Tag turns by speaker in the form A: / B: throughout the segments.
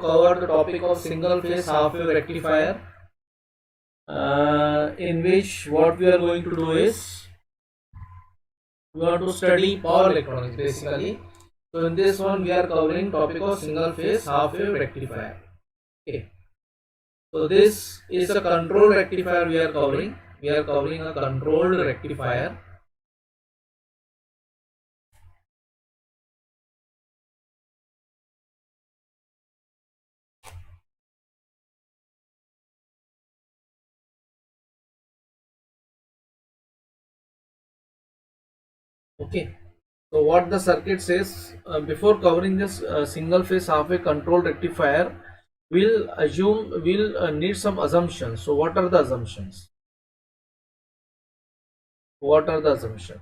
A: cover the topic of single phase half wave rectifier, in which what we are going to do is we want to study power electronics basically. So in this one we are covering topic of single phase half wave rectifier. Okay. So this is a control rectifier we are covering. We are covering a controlled rectifier. Okay. So what the circuit says, before covering this single phase half wave control rectifier, we'll need some assumptions. So what are the assumptions? What are the assumptions?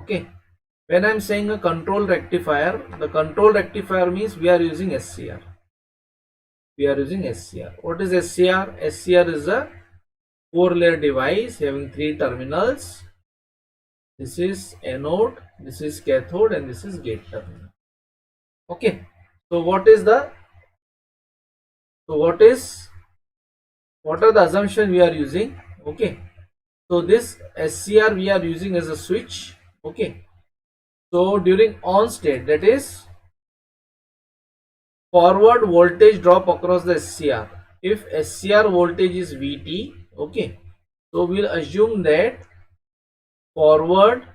A: Okay. When I'm saying a control rectifier, the control rectifier means we are using SCR. We are using SCR. What is SCR? SCR is a 4-layer device having 3 terminals. This is anode, this is cathode, and this is gate terminal. Okay. So what are the assumption we are using? Okay. So this SCR we are using as a switch. Okay. So during on state, that is forward voltage drop across the SCR. If SCR voltage is VT, okay, so we'll assume that forward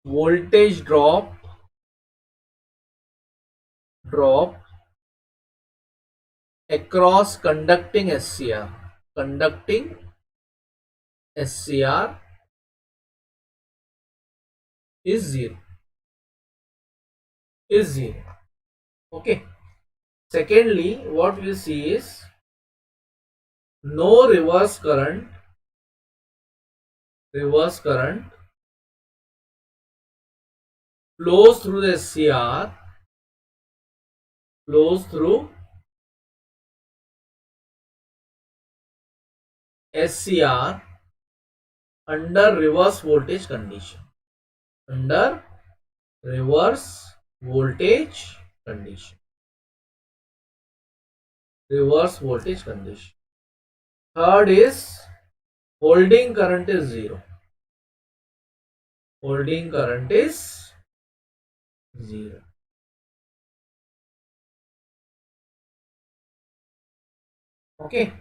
A: voltage drop across conducting SCR is zero. Okay. Secondly, what we see is no reverse current flows through the SCR under reverse voltage condition. Third is holding current is zero. Okay.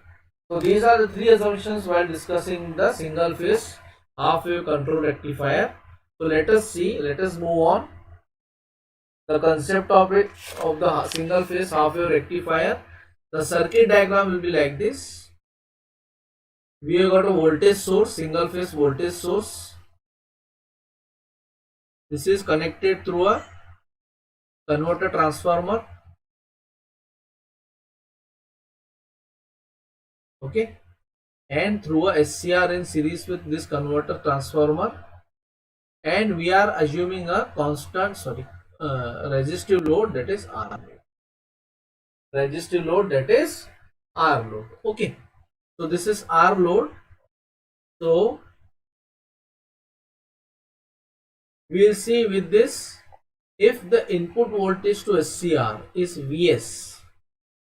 A: So these are the 3 assumptions while discussing the single phase half wave control rectifier. So let us move on. The concept of the single phase half wave rectifier. The circuit diagram will be like this. We have got a voltage source, single phase voltage source. This is connected through a converter transformer. Okay, and through a SCR in series with this converter transformer, and we are assuming a constant resistive load, that is R load. Okay, so this is R load. So we will see with this, if the input voltage to SCR is Vs,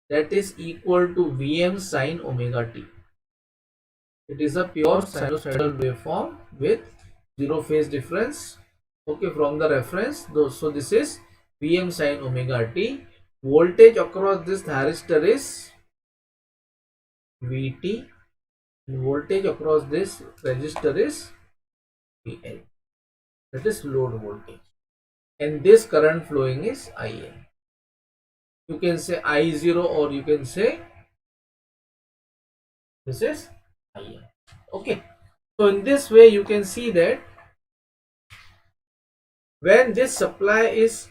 A: that is equal to Vm sin omega t. It is a pure sinusoidal waveform with 0 phase difference. Okay, from the reference. So this is Vm sin omega t. Voltage across this thyristor is Vt, and voltage across this resistor is Vl. That is load voltage. And this current flowing is IN. You can say I0, or you can say this is IN. Okay. So in this way you can see that when this supply is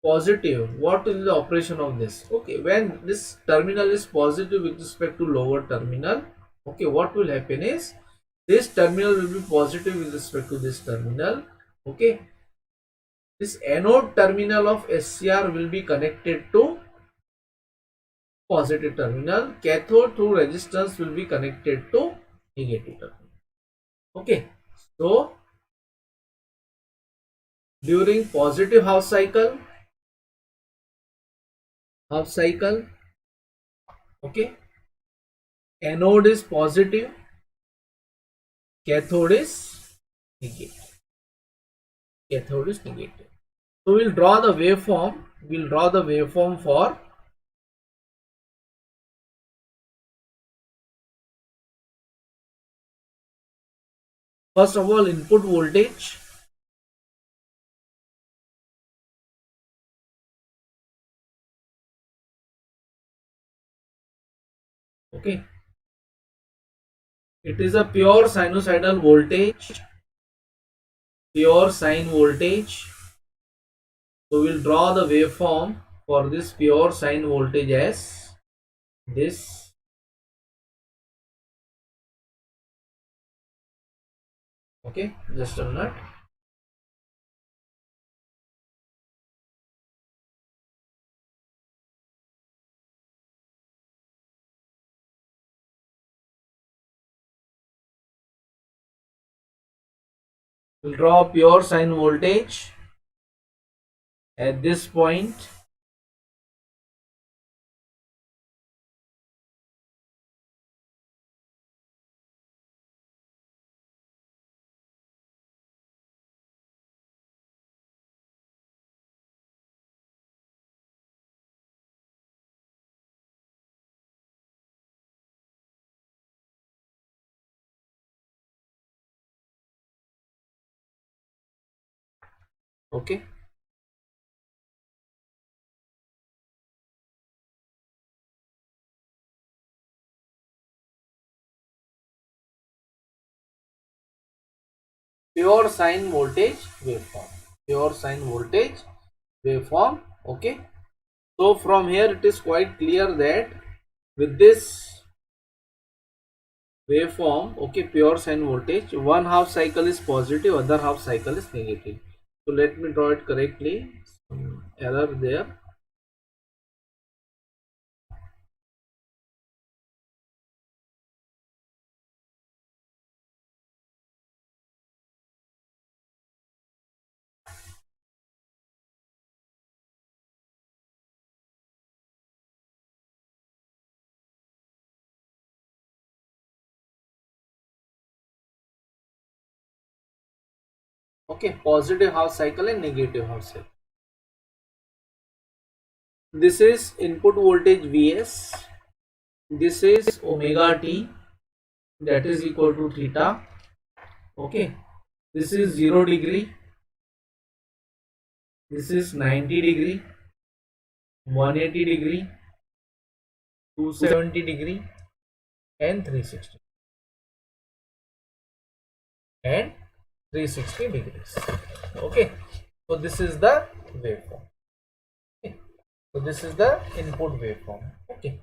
A: positive, what is the operation of this? Okay, when this terminal is positive with respect to lower terminal, okay, what will happen is this terminal will be positive with respect to this terminal. Okay, this anode terminal of SCR will be connected to positive terminal. Cathode through resistance will be connected to negative terminal. Okay, so during positive half cycle, okay, anode is positive, cathode is negative. Cathode is negative. So we'll draw the waveform. We'll draw the waveform for first of all input voltage. Okay, it is a pure sinusoidal voltage, pure sine voltage. So we'll draw the waveform for this pure sine voltage as this. Okay, just a minute. We'll draw pure sine voltage at this point. Okay, pure sine voltage waveform, pure sine voltage waveform. Okay, so from here it is quite clear that with this waveform, okay, pure sine voltage, one half cycle is positive, other half cycle is negative. So let me draw it correctly. Some error there. Okay, positive half cycle and negative half cycle. This is input voltage Vs. This is omega t, that is equal to theta. Okay, this is 0 degree. This is 90 degree, 180 degree, 270 degree, and 360 and 360 degrees. Okay, so this is the waveform. Okay. So this is the input waveform. Okay.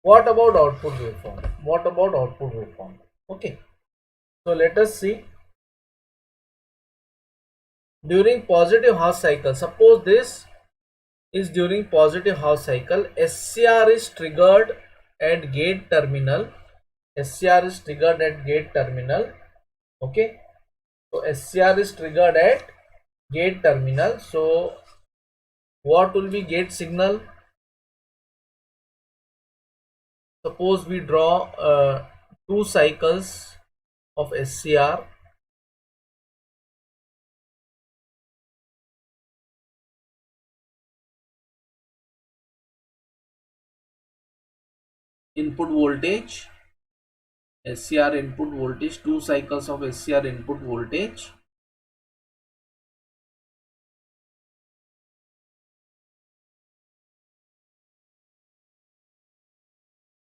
A: What about output waveform? What about output waveform? Okay. So let us see. During positive half cycle, suppose this is during positive half cycle, SCR is triggered at gate terminal. SCR is triggered at gate terminal. Okay. So SCR is triggered at gate terminal. So what will be gate signal? Suppose we draw two cycles of SCR. Input voltage, SCR input voltage, two cycles of SCR input voltage.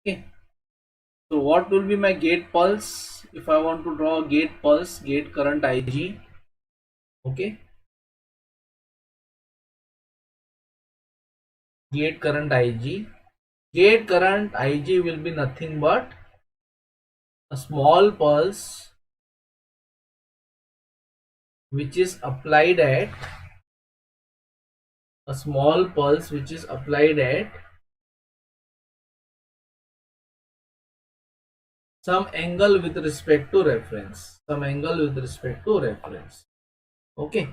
A: Okay. So what will be my gate pulse? If I want to draw gate pulse, gate current Ig. Okay. Gate current Ig. Gate current Ig will be nothing but a small pulse which is applied at some angle with respect to reference. Okay.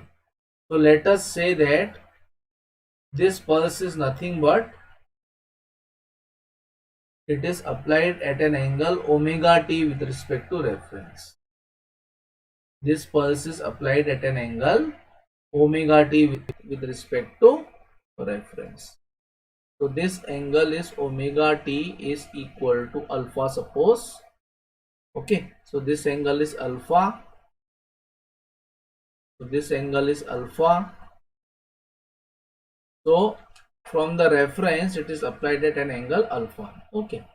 A: So let us say that this pulse is nothing but it is applied at an angle omega t with respect to reference. This pulse is applied at an angle omega t with respect to reference. So this angle is omega t is equal to alpha, suppose. Okay, so this angle is alpha. So this angle is alpha. So from the reference it is applied at an angle alpha. Okay,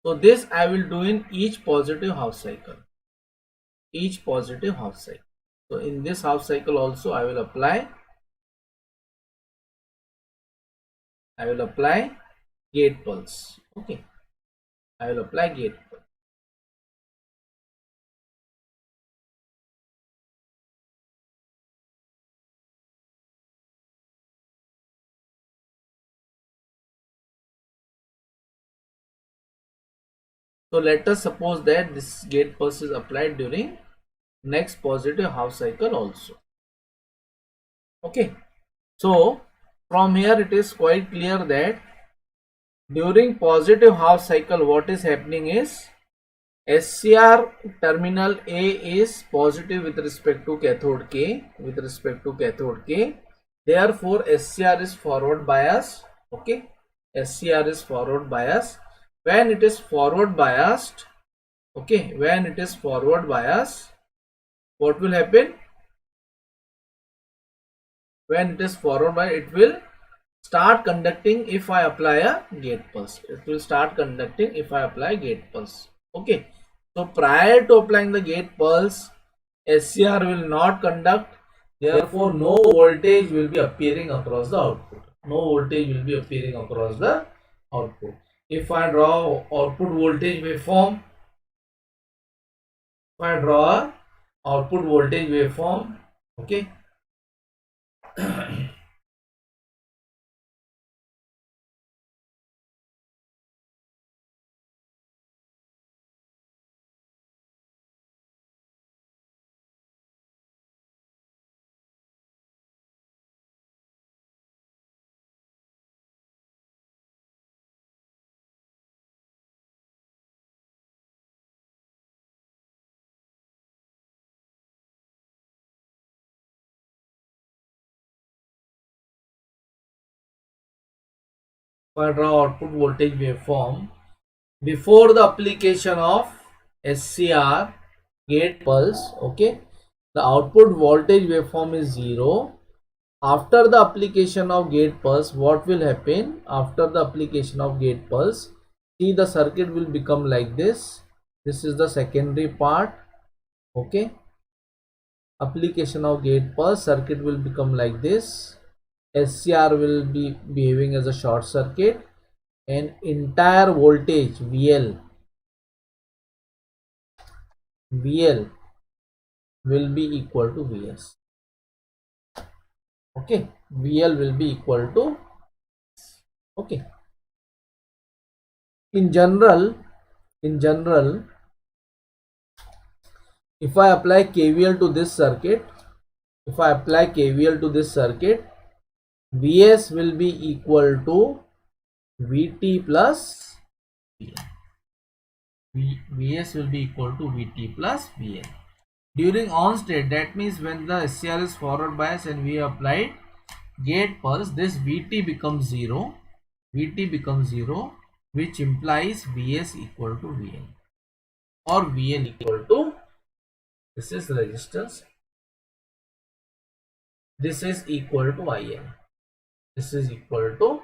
A: so this I will do in each positive half cycle. Each positive half cycle. So in this half cycle also I will apply gate pulse. Okay, I will apply gate pulse. So let us suppose that this gate pulse is applied during next positive half cycle also. Okay, so from here it is quite clear that during positive half cycle what is happening is SCR terminal A is positive with respect to cathode K, therefore SCR is forward bias. Okay, SCR is forward bias. When it is forward biased, okay, when it is forward bias, what will happen? When it is forward bias, it will start conducting if I apply a gate pulse. It will start conducting if I apply gate pulse. Okay, so prior to applying the gate pulse, SCR will not conduct, therefore no voltage will be appearing across the output. No voltage will be appearing across the output. If I draw output voltage waveform, okay, if I draw output voltage waveform, before the application of SCR gate pulse, okay, the output voltage waveform is 0. After the application of gate pulse, what will happen? After the application of gate pulse, see, the circuit will become like this. This is the secondary part. Okay, application of gate pulse, circuit will become like this. SCR will be behaving as a short circuit, and entire voltage VL will be equal to Vs. Okay, VL will be equal to, okay, in general, if I apply KVL to this circuit, Vs will be equal to Vt plus Vn. Vs will be equal to Vt plus Vn. During on state, that means when the SCR is forward bias and we applied gate pulse, this Vt becomes 0. Which implies Vs equal to Vn, or Vn equal to, this is resistance, this is equal to In, this is equal to,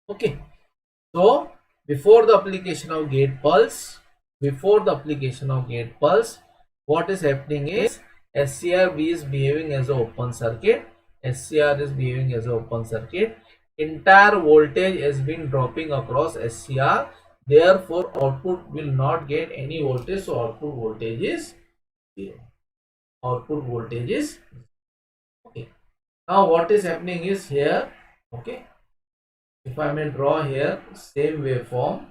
A: okay. So before the application of gate pulse, what is happening is SCR is behaving as an open circuit. Entire voltage has been dropping across SCR. Therefore, output will not get any voltage. So output voltage is 0. Okay. Now what is happening is here. Okay. If I may draw here same waveform.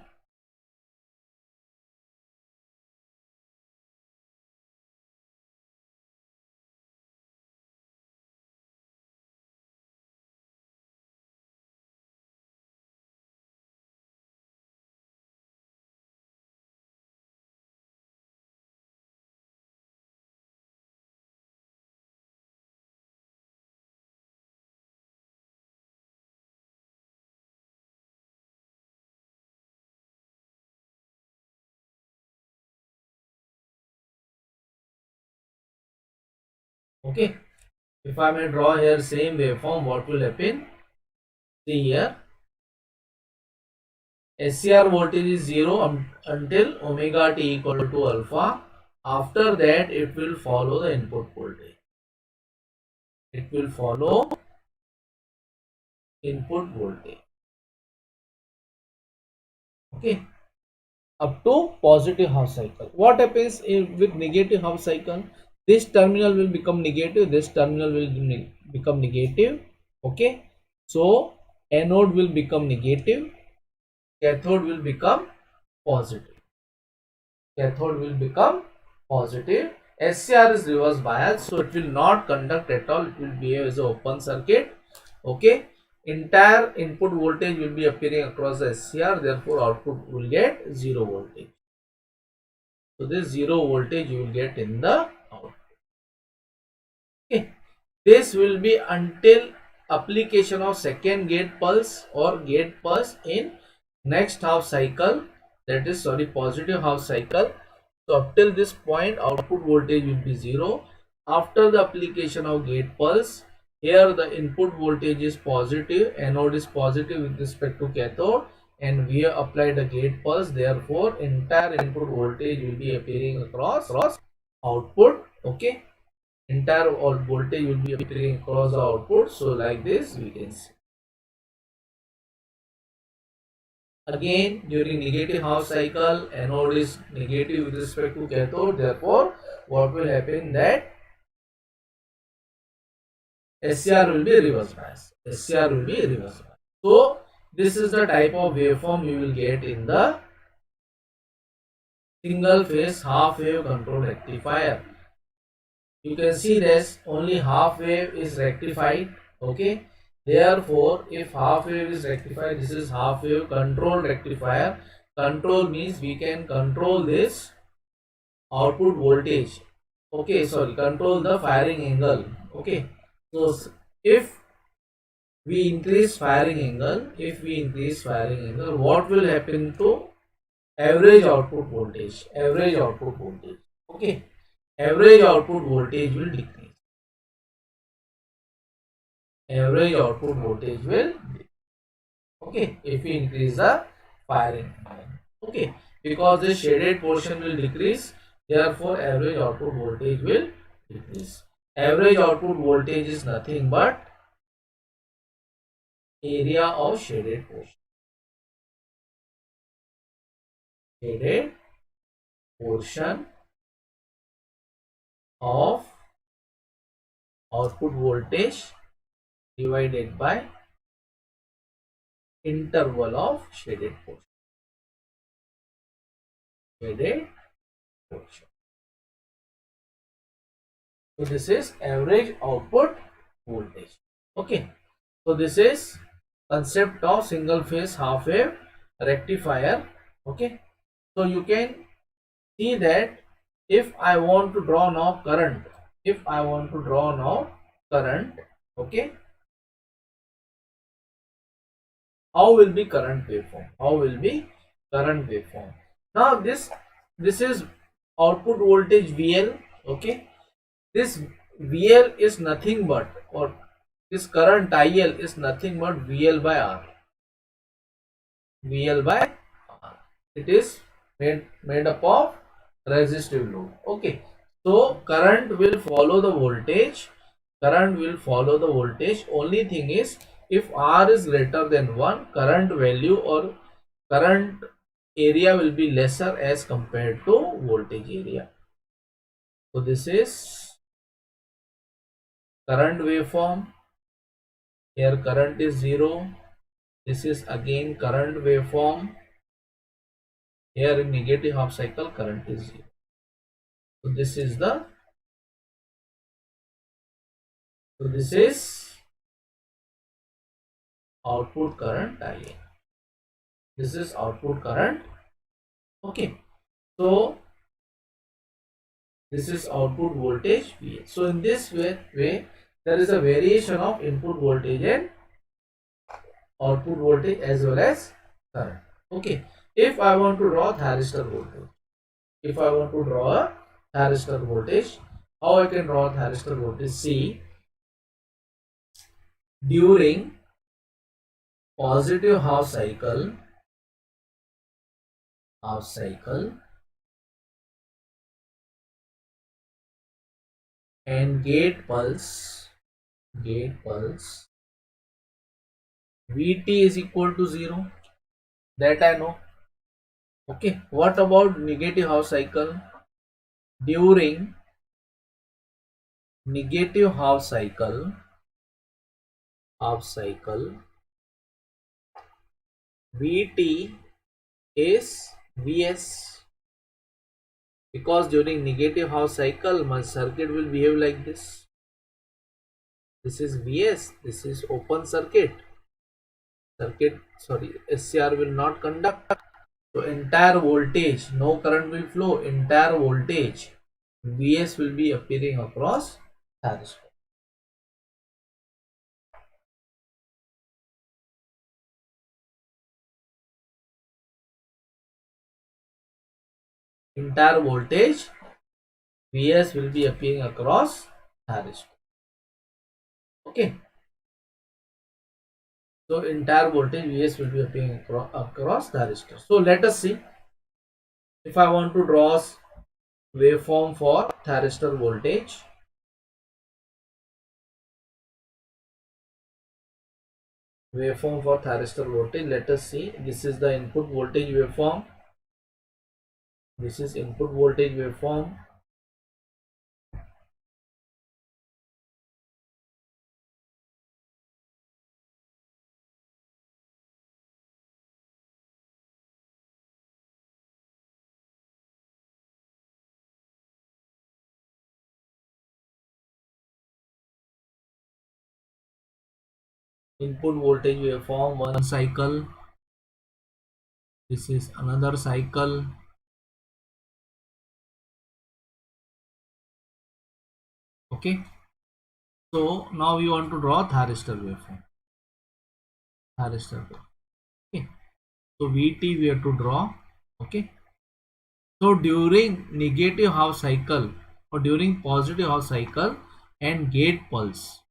A: Okay, if I may draw here same waveform, what will happen? See here, SCR voltage is 0 until omega t equal to alpha. After that, it will follow the input voltage. It will follow input voltage. Okay, up to positive half cycle. What happens with negative half cycle? This terminal will become negative. This terminal will become negative. Okay, so anode will become negative. Cathode will become positive. Cathode will become positive. SCR is reverse bias, so it will not conduct at all. It will behave as an open circuit. Okay, entire input voltage will be appearing across the SCR, therefore output will get 0 voltage. So this 0 voltage you will get in the output. Okay, this will be until application of second gate pulse or gate pulse in next half cycle, that is positive half cycle. So up till this point output voltage will be 0. After the application of gate pulse, here the input voltage is positive, anode is positive with respect to cathode, and we have applied a gate pulse, therefore entire input voltage will be appearing across output. Okay, entire voltage will be appearing across the output. So like this we can see. Again, during negative half cycle, anode is negative with respect to cathode, therefore what will happen, that SCR will be reverse bias. SCR will be reverse bias. So this is the type of waveform you will get in the single phase half wave control rectifier. You can see this only half wave is rectified. Okay, therefore if half wave is rectified, this is half wave control rectifier. Control means we can control this output voltage. Okay, sorry, control the firing angle. Okay, so if we increase firing angle, what will happen to average output voltage? Okay, average output voltage will decrease. Okay, if we increase the firing angle. Okay, because the shaded portion will decrease, therefore average output voltage will decrease. Average output voltage is nothing but area of shaded portion. Shaded portion of output voltage divided by interval of shaded portion. So this is average output voltage. Okay, so this is concept of single phase half wave rectifier. Okay, so you can see that if I want to draw now current, okay, how will be current waveform? Now this is output voltage VL. Okay, this VL is nothing but, or this current IL is nothing but VL by R. It is made up of resistive load. Okay, so current will follow the voltage. Only thing is, if R is greater than 1, current value or current area will be lesser as compared to voltage area. So this is current waveform. Here current is 0. This is again current waveform. Here in negative half cycle current is 0. So this is output current IA. This is output current. Okay, so this is output voltage VA. So in this way there is a variation of input voltage and output voltage as well as current. Okay, if I want to draw thyristor voltage, How I can draw thyristor voltage? See, during positive half cycle and gate pulse, Vt is equal to 0. That I know. Okay. What about negative half cycle? During negative half cycle, Vt is Vs, because during negative half cycle my circuit will behave like this. This is Vs, this is open circuit. SCR will not conduct. So entire voltage, no current will flow, entire voltage Vs will be appearing across thyristor. Entire voltage Vs will be appearing across thyristor. Okay. So entire voltage Vs will be appearing across thyristor. So let us see, if I want to draw waveform for thyristor voltage. Waveform for thyristor voltage. Let us see. This is the input voltage waveform. This is input voltage waveform. Input voltage waveform, one cycle. This is another cycle. Okay. So now we want to draw thyristor waveform. Thyristor wave. Okay. So Vt we have to draw. Okay. So during negative half cycle or during positive half cycle and gate pulse.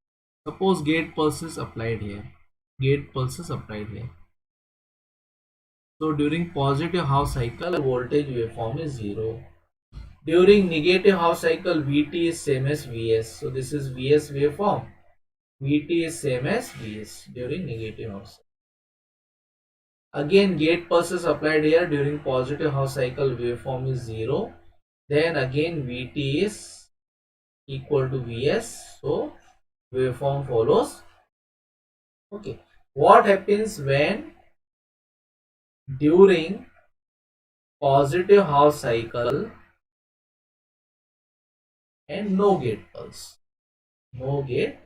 A: Suppose gate pulse is applied here. Gate pulse is applied here. So during positive half cycle, voltage waveform is 0. During negative half cycle, Vt is same as Vs. So this is Vs waveform. Vt is same as Vs during negative half cycle. Again, gate pulse is applied here. During positive half cycle, waveform is 0. Then again, Vt is equal to Vs. So waveform follows. Okay. What happens when during positive half cycle and no gate pulse? No gate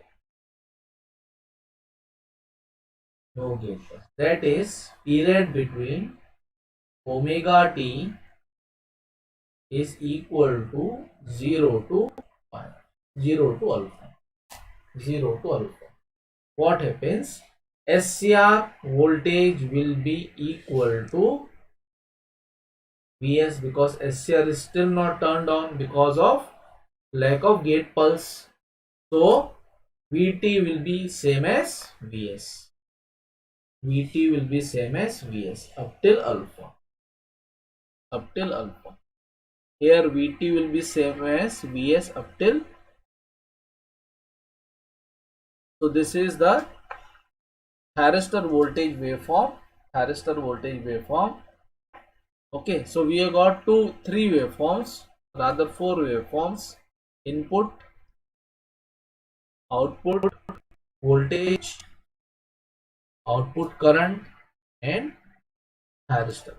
A: pulse. That is period between omega t is equal to 0 to pi, 0 to alpha, 0 to alpha. What happens? SCR voltage will be equal to Vs, because SCR is still not turned on because of lack of gate pulse. So Vt will be same as Vs. Vt will be same as Vs up till alpha. Up till alpha. Here Vt will be same as Vs up till. So this is the thyristor voltage waveform. Thyristor voltage waveform. Okay, so we have got three waveforms, rather four waveforms: input, output voltage, output current, and thyristor.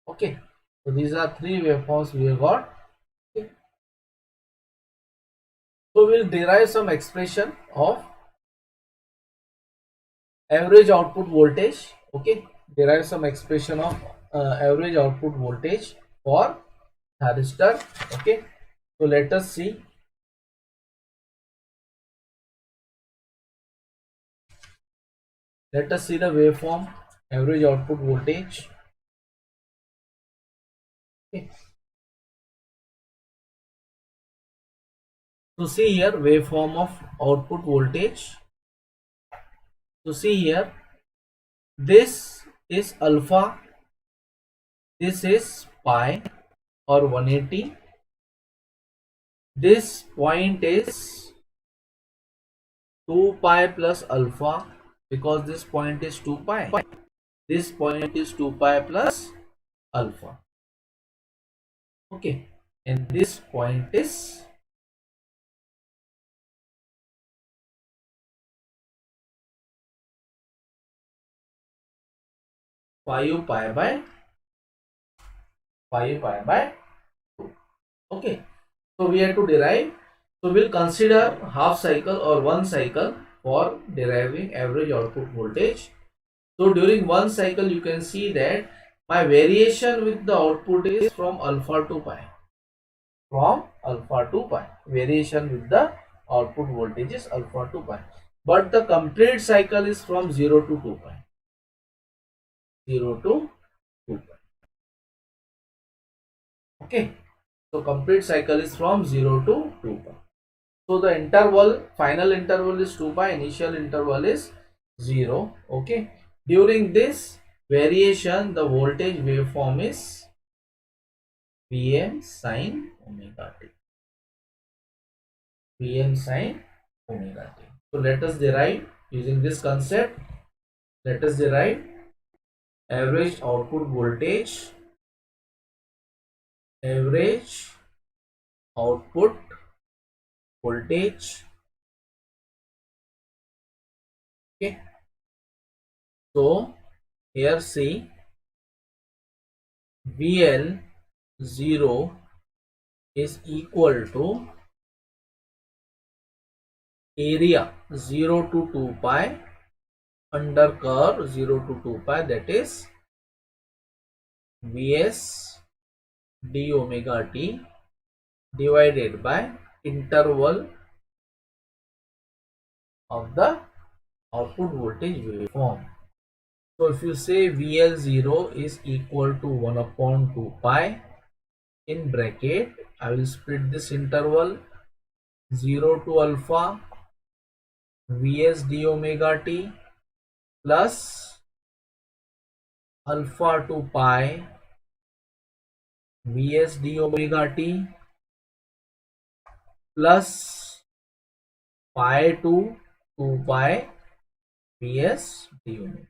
A: Okay, so these are three waveforms we have got. Okay. So we'll derive some expression of average output voltage. Okay, derive some expression of average output voltage for thyristor. Okay, so let us see. Let us see the waveform average output voltage. Okay. So see here, waveform of output voltage. So see here, this is alpha, this is pi or 180. This point is 2 pi plus alpha, because this point is 2 pi. This point is 2 pi plus alpha. Okay, and this point is 5 pi by 5 pi by 2. Okay, so we have to derive. So we'll consider half cycle or one cycle for deriving average output voltage. So during one cycle, you can see that my variation with the output is from alpha to pi. From alpha to pi. Variation with the output voltage is alpha to pi. But the complete cycle is from 0 to 2 pi. 0 to 2 pi. Okay. So complete cycle is from 0 to 2 pi. So the interval, final interval is 2 pi, initial interval is 0. Okay. During this variation, the voltage waveform is Vm sin omega t. Vm sin omega t. So let us derive using this concept. Let us derive average output voltage. Average output voltage. Okay. So here see VL 0 is equal to area 0 to 2 pi under curve 0 to 2 pi, that is Vs d omega t divided by interval of the output voltage waveform. So if you say VL0 is equal to 1 upon 2 pi, in bracket I will split this interval 0 to alpha Vs d omega t plus alpha to pi Vs d omega t plus pi to 2 pi Vs d omega.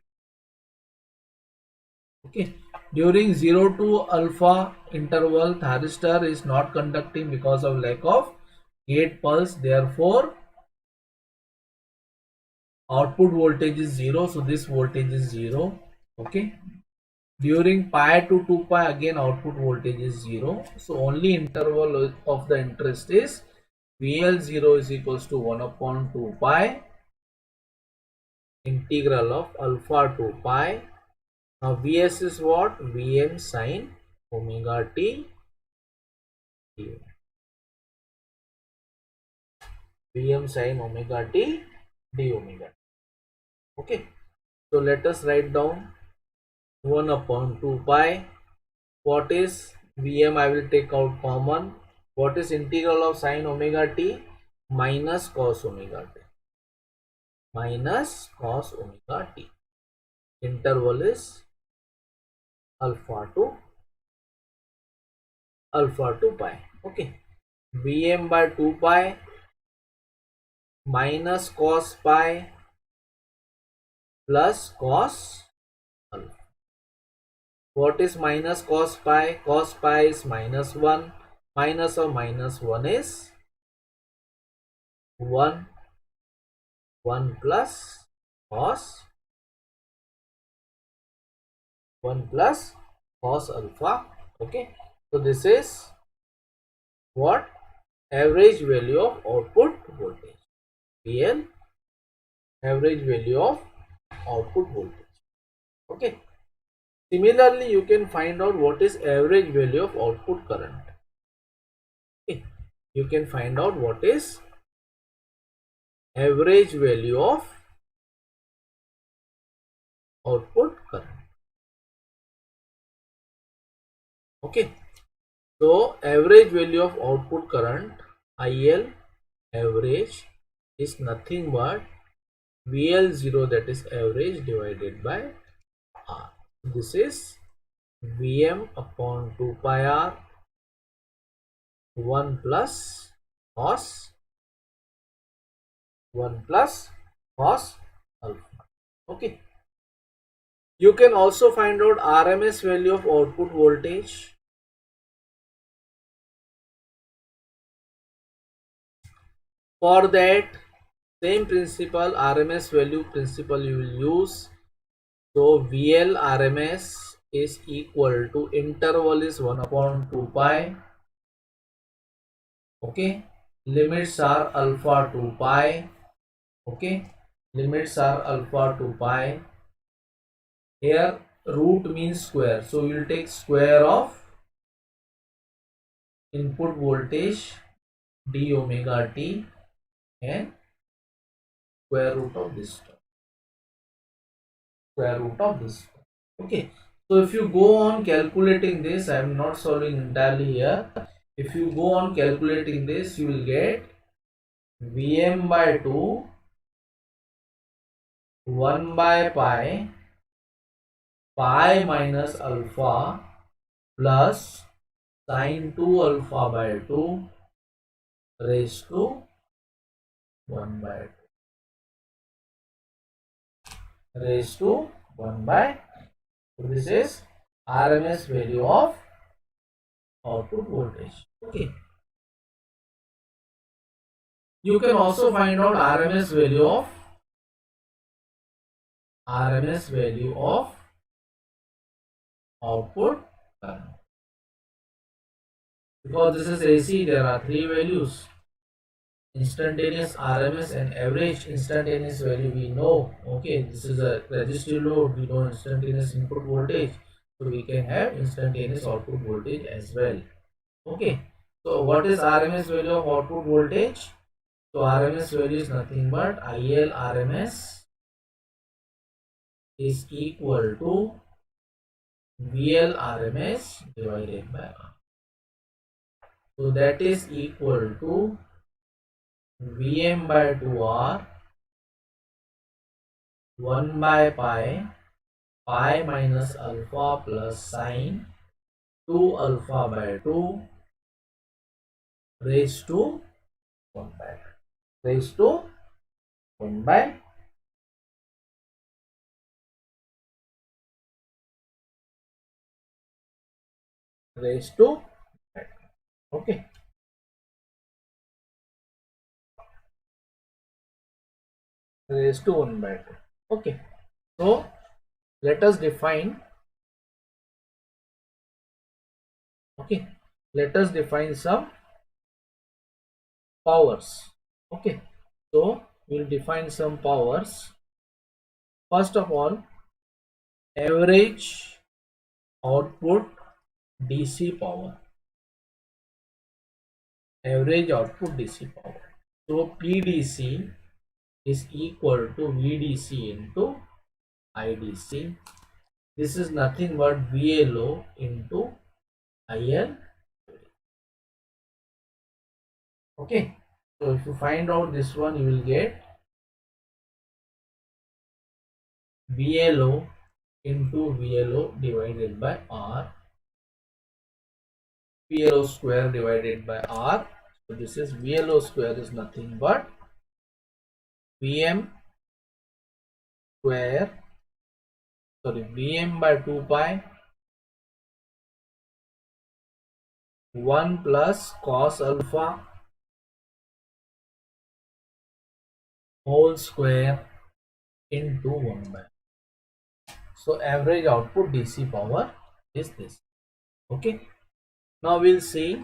A: Okay, during 0 to alpha interval, thyristor is not conducting because of lack of gate pulse. Therefore, output voltage is 0. So this voltage is 0. Okay. During pi to 2 pi, again output voltage is 0. So only interval of the interest is VL0 is equals to 1 upon 2 pi integral of alpha to pi. Now Vs is what? Vm sin omega t. Vm sin omega t d omega. Okay. So let us write down 1 upon 2 pi. What is Vm? I will take out common. What is integral of sin omega t? Minus cos omega t. Minus cos omega t. Interval is alpha to pi. Okay. Vm by 2 pi minus cos pi plus cos alpha. What is minus cos pi? Cos pi is minus 1. Minus of minus 1 is 1. 1 plus cos 1 plus cos alpha. Okay. So this is what? Average value of output voltage. PL, average value of output voltage. Okay. Similarly, you can find out what is average value of output current. Okay. You can find out what is average value of output current. Okay. So average value of output current IL average is nothing but VL0, that is average, divided by R. This is Vm upon 2 pi R 1 plus cos 1 plus cos alpha. Okay. You can also find out RMS value of output voltage. For that, same principle, RMS value principle you will use. So VL RMS is equal to, interval is 1 upon 2 pi. Okay. Limits are alpha to pi. Okay. Limits are alpha to pi. Here root means square. So we will take square of input voltage d omega t and square root of this term. Square root of this. Okay. So if you go on calculating this, I am not solving entirely here. If you go on calculating this, you will get Vm by 2 1 by pi minus alpha plus sine 2 alpha by 2 raised to 1 by 2 raised to 1 by 2. So this is RMS value of output voltage. Okay. You can also find out RMS value of output current. Because this is AC, there are three values: instantaneous, RMS, and average. Instantaneous value we know. Okay, this is a resistive load, we know instantaneous input voltage, so we can have instantaneous output voltage as well. Okay, so what is RMS value of output voltage? So RMS value is nothing but IL RMS is equal to VL RMS divided by R. So that is equal to Vm by 2R 1 by pi minus alpha plus sine 2 alpha by 2 raised to 1 by 2 raised to 1 by raised to, okay, raised to 1 by 2. Okay, so let us define, okay, let us define some powers. Okay, so we'll define some powers. First of all, average output DC power. Average output DC power. So PDC is equal to VDC into IDC. This is nothing but VLO into IL. Okay, so if you find out this one, you will get VLO into VLO divided by R, VLO square divided by R. So this is VLO square is nothing but Vm square, sorry, Vm by 2 pi 1 plus cos alpha whole square into 1 by. So average output DC power is this. Okay, now we'll see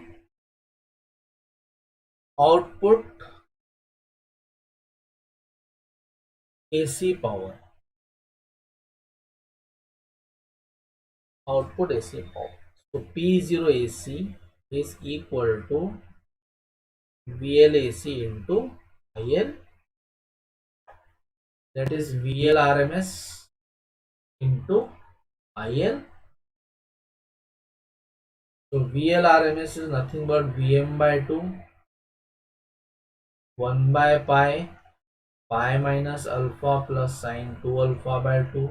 A: output AC power. Output AC power. So P0 AC is equal to VL AC into IL, that is VL RMS into IL. So VL RMS is nothing but Vm by 2 1 by pi minus alpha plus sine 2 alpha by 2,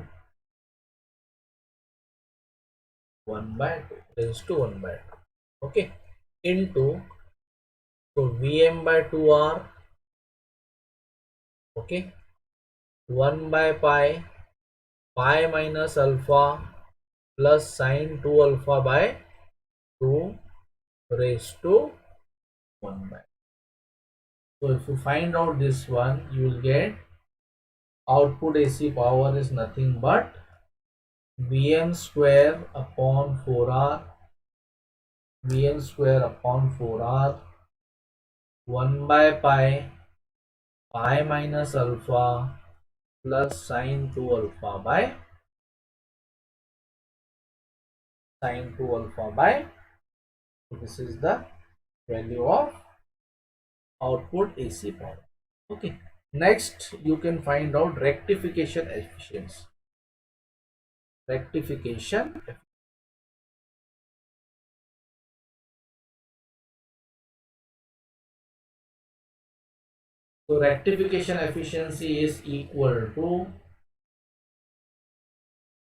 A: 1 by 2 raised to 1 by 2, okay, into, so Vm by 2r, okay, 1 by pi minus alpha plus sine 2 alpha by 2 raised to 1 by. So if you find out this one, you will get output AC power is nothing but Vm square upon 4r, Vm square upon 4r, 1 by pi minus alpha plus sine 2 alpha by sine 2 alpha by. So this is the value of output AC power. Okay. Next, you can find out rectification efficiency. Rectification. So rectification efficiency is equal to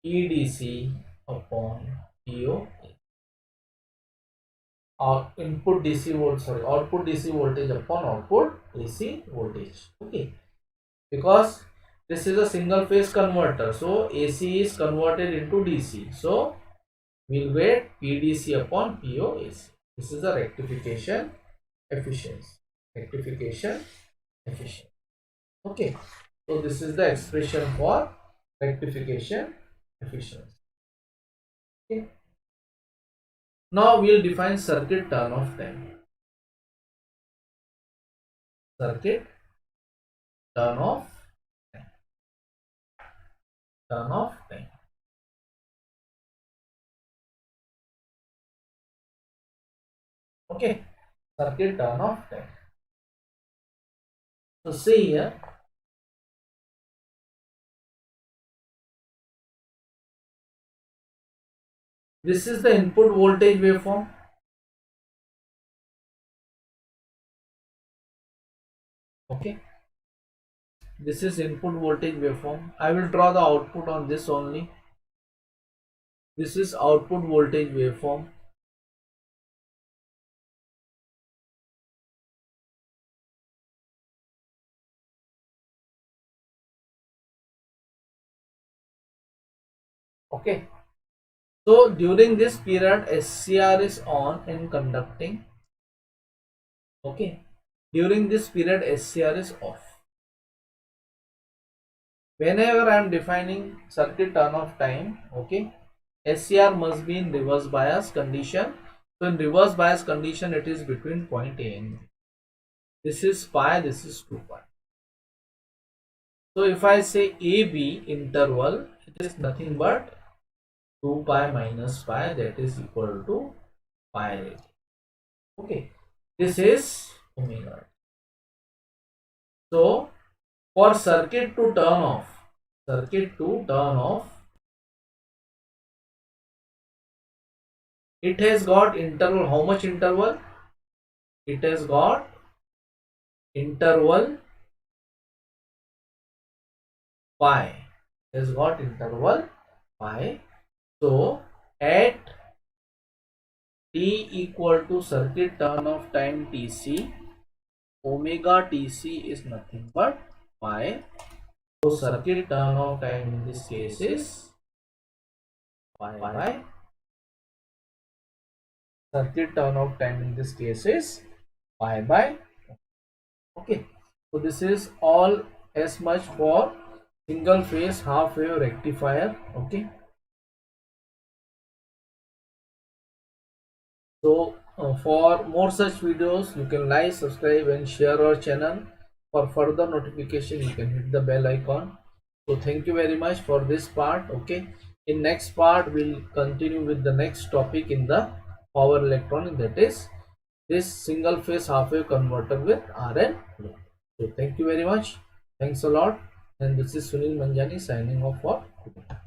A: EDC upon PO. Or input DC volt, sorry, output DC voltage upon output AC voltage. Okay, because this is a single phase converter, so AC is converted into DC, so we'll get PDC upon POAC. This is the rectification efficiency. Rectification efficiency. Okay, so this is the expression for rectification efficiency. Okay. Now we'll define circuit turn off time. Circuit turn off time. Turn off time. Okay, circuit turn off time. So see here, this is the input voltage waveform. Okay, this is input voltage waveform. I will draw the output on this only. This is output voltage waveform. Okay, so during this period SCR is on and conducting. Okay, during this period SCR is off. Whenever I am defining circuit turn off time, okay, SCR must be in reverse bias condition. So in reverse bias condition, it is between point A and B. This is pi, this is 2 pi. So if I say AB interval, it is nothing but 2 pi minus pi, that is equal to pi radian. Okay, this is omega. So for circuit to turn off, it has got interval. How much interval? It has got interval pi. It has got interval pi. So at t equal to circuit turn off time Tc, omega Tc is nothing but pi. So circuit turn off time in this case is pi by. Circuit turn off time in this case is pi by. Okay, so this is all as much for single phase half wave rectifier. Okay, so for more such videos, you can like, subscribe and share our channel. For further notification, you can hit the bell icon. So thank you very much for this part. Okay, in next part we'll continue with the next topic in the power electronic, that is this single phase half wave converter with RL load. So thank you very much. Thanks a lot. And this is Sunil Manjani signing off for today.